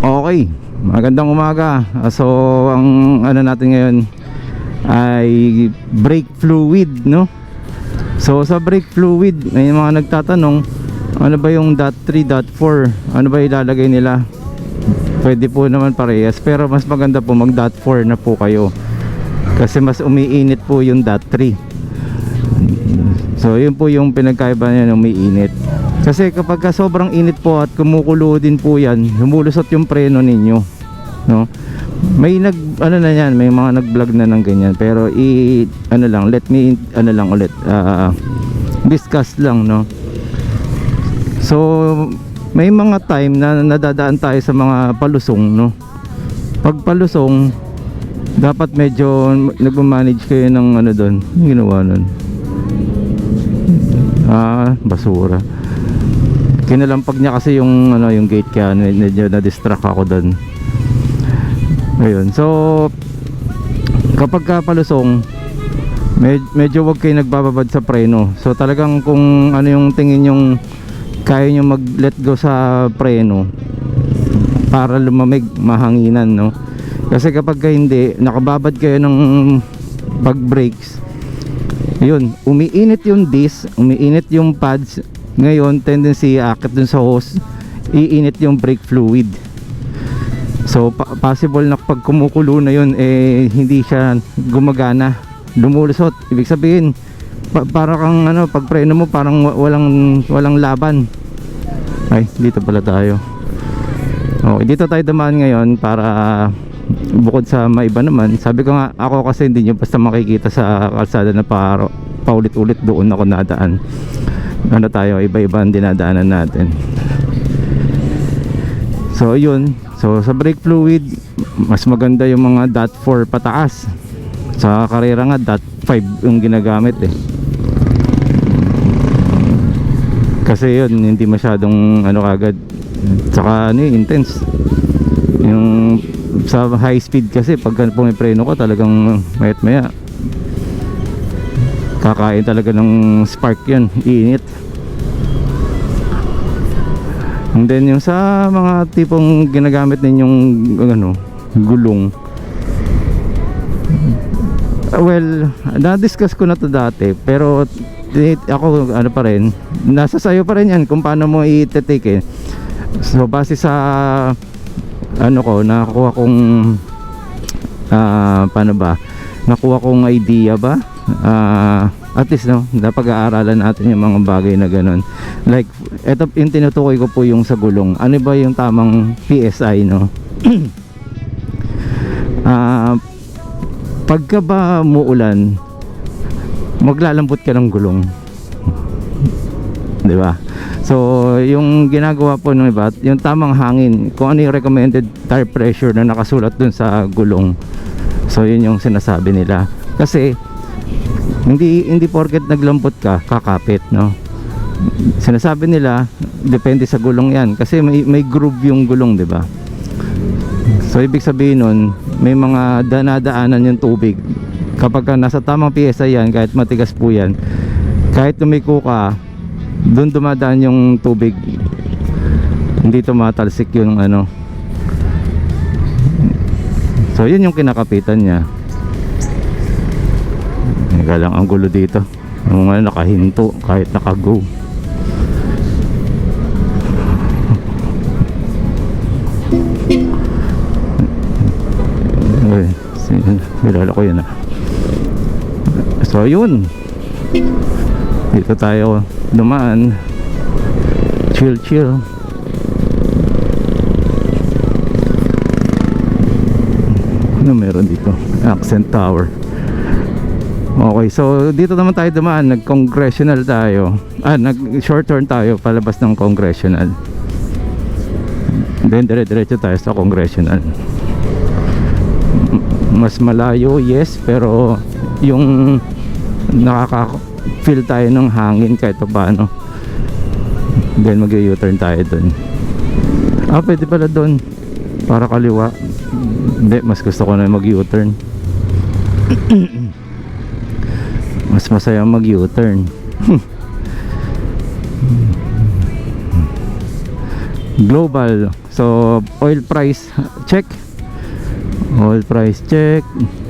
Okay, magandang umaga. So ang ano natin ngayon ay brake fluid, no? So sa brake fluid, may mga nagtatanong, ano ba yung .3, .4? Ano ba ilalagay nila? Pwede po naman parehas, pero mas maganda po mag .4 na po kayo, kasi mas umiinit po yung .3. So yun po yung pinagkaiba niya ng umiinit. Kasi kapag sobrang init po at kumukulo din po yan, humulusot yung preno ninyo, no? May ano na yan, may mga nag-vlog na ng ganyan, pero ano lang, ano lang ulit, discuss lang, no? So may mga time na nadadaan tayo sa mga palusong, no? Pag palusong, dapat medyo nagmamanage kayo ng ano doon, yung ginawa nun, basura. Kinalampag niya kasi yung ano, yung gate, kaya medyo na-distract ako doon. Ayun. So kapag ka palusong, medyo wag kayo nagbababad sa preno. So talagang kung ano yung tingin yung kaya nyo mag-let go sa preno para lumamig, mahanginan, no? Kasi kapag ka hindi, nakababad kayo ng pag brakes, yun, umiinit yung disc, umiinit yung pads. Ngayon tendency aakit dun sa hose, iinit yung brake fluid. So possible na pag kumukulo na yun, hindi siya gumagana, lumulusot. Ibig sabihin para kang ano, pag preno mo parang walang laban. Ay, dito pala tayo. Okay, dito tayo dumaan ngayon para bukod sa maiba naman. Sabi ko nga, ako kasi hindi nyo basta makikita sa kalsada na paulit-ulit doon ako nadaan. Ano tayo, iba-iba ang dinadaanan natin. So yun, so sa brake fluid, mas maganda yung mga .4 pataas. Sa karera nga .5 yung ginagamit kasi yun hindi masyadong ano kagad, saka ano, intense yung sa high speed. Kasi pag pumipreno ko talagang mayat maya kakain talaga ng spark yun, iinit. And then yung sa mga tipong ginagamit ninyong ano, gulong, well, na-discuss ko na to dati, pero ako ano pa rin, nasa sayo pa rin yan kung paano mo i-take. So base sa ano ko, nakuha kong paano ba, nakuha kong idea ba, at least, no, napag-aaralan natin yung mga bagay na ganun. Like eto, yung tinutukoy ko po yung sa gulong, ano ba yung tamang PSI, no? Pagka ba muulan, maglalambot ka ng gulong, di ba? So yung ginagawa po ng iba, yung tamang hangin, kung ano yung recommended tire pressure na nakasulat dun sa gulong, so yun yung sinasabi nila. Kasi hindi porket naglambot ka, kakapit, no? Sinasabi nila depende sa gulong yan, kasi may groove yung gulong, di ba? So ibig sabihin nun, may mga danadaanan yung tubig. Kapag nasa tamang PSI yan, kahit matigas po yan, kahit tumiko ka, doon dumadaan yung tubig, hindi tumatalsik yung ano. So yun yung kinakapitan niya. Galang ang gulo dito, yung mga nakahinto kahit nakago. Bilala ko yun. So yun, dito tayo dumaan, chill. Ano meron dito? Accent Tower. Okay, so dito naman tayo dumaan, nag-congressional tayo, nag-short turn tayo palabas ng congressional, then dire-diretso tayo sa congressional. Mas malayo, yes, pero yung nakaka-feel tayo ng hangin kahit paano. Then mag-u-turn tayo dun. Pwede pala dun para kaliwa. Hindi, mas gusto ko na mag-u-turn. Mas masaya mag-u-turn. global. So oil price check, oil price check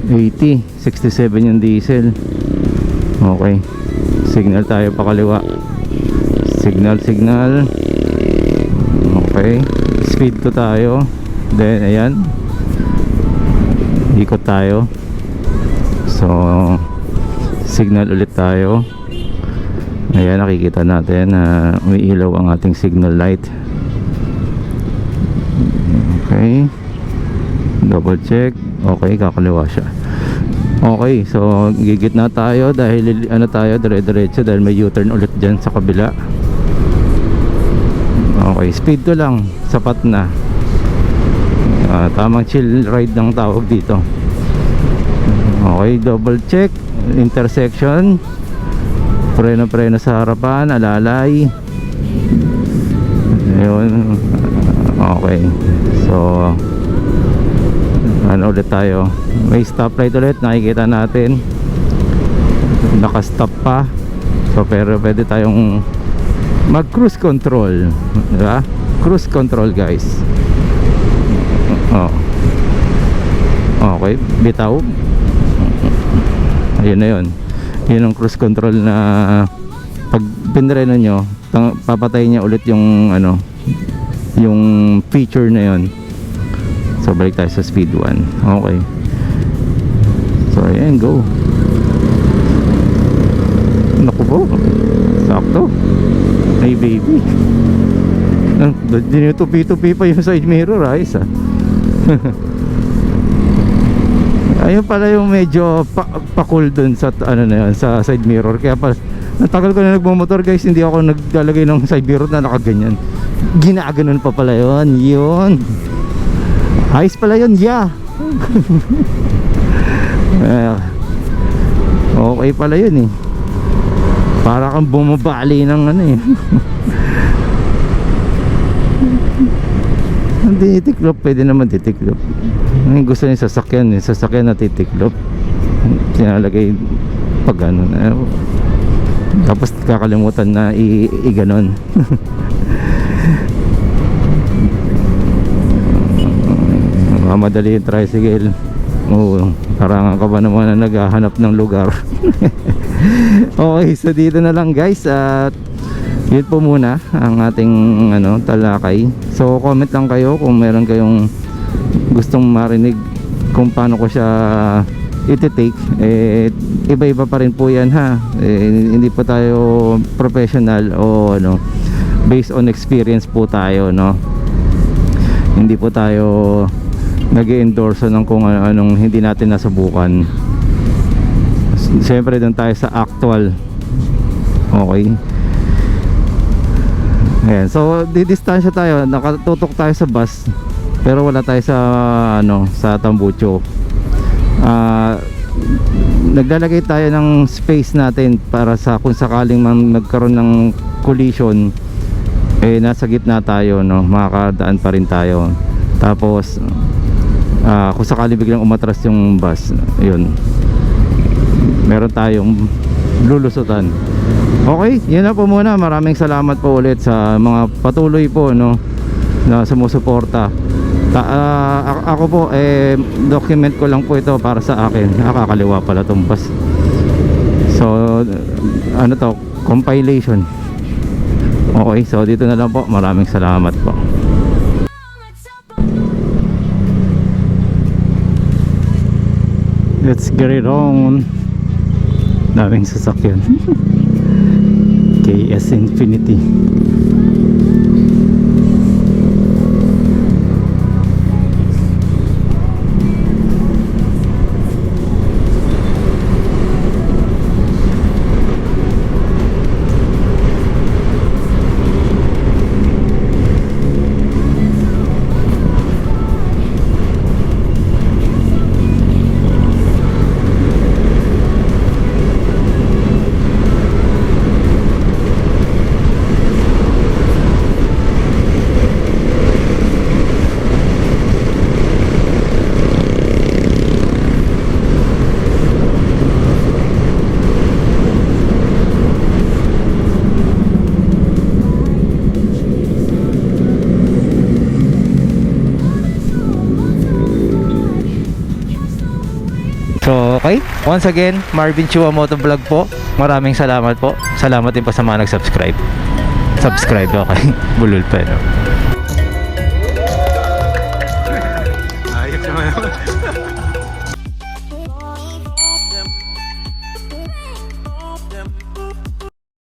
80, 67 yung diesel. Okay, signal tayo pa kaliwa, signal. Okay, speed to tayo, then ayan, ikot tayo. So signal ulit tayo. Ayan, nakikita natin na umiilaw ang ating signal light. Okay, double check. Okay, kakaliwa siya. Okay, so gigit na tayo dahil ano tayo, dire-diretso dahil may U-turn ulit dyan sa kabila. Okay, speed to lang, sapat na. Tamang chill ride ng tawag dito. Okay, double check, intersection, preno sa harapan, alalay. Ayun. Okay, so ano ulit tayo, may stoplight ulit, nakikita natin naka-stop pa. So pero pwede tayong mag cruise control, diba? Cruise control guys. Okay, bitaw. Ayun na yun. Yun ang cruise control na pag pinreno nyo, papatay niya ulit yung ano, yung feature na yun. So balik tayo sa speed 1. Okay, so ayan, go. Naku po, sakto. Ay baby, dinutupi-tupi pa yung side mirror, ayos ah. Ayun pala yung medyo pa-cool dun sa ano na yun, sa side mirror. Kaya pala natagal ko na nagmumotor guys, hindi ako naglalagay ng side mirror na nakaganyan. Ginaganon pa pala yun. Yun, ayos pala yun, yeah. Okay pala yun eh. Para kang bumabali ng ano eh. Hindi titiklop, pwede naman titiklop. Ang gusto niya sasakyan eh, sasakyan na titiklop. Sinalagay pag ano na, tapos kakalimutan na i-ganon. Madali yung tricycle. Oo, parang ka ba naman na naghahanap ng lugar. Okay, so dito na lang guys, at yun po muna ang ating ano, talakay. So comment lang kayo kung meron kayong gustong marinig kung paano ko siya iti-take. Iba-iba pa rin po yan ha. Hindi po tayo professional o ano, based on experience po tayo, no. Hindi po tayo nag-endorse ng kung anong hindi natin nasubukan. Siyempre doon tayo sa actual. Okay, ayan, so didistansya tayo, nakatutok tayo sa bus pero wala tayo sa ano, sa tambucho. Naglalagay tayo ng space natin para sa kung sakaling magkaroon ng collision, nasa gitna tayo, no, makakadaan pa rin tayo. Tapos kung sakaling biglang umatras yung bus, yun, meron tayong lulusutan. Okay, yun na po muna. Maraming salamat po ulit sa mga patuloy po, no, na sumusuporta. Ako po document ko lang po ito para sa akin. Nakakaliwa pala tong bus. So ano to, compilation. Okay, so dito na lang po. Maraming salamat po. Let's get it on. Daming sasakyan. KS Infinity. Okay? Once again, Marvin Chua Motovlog po. Maraming salamat po. Salamat din po sa mga nag-subscribe. Subscribe, okay. Bulol pa, no? Ayos naman.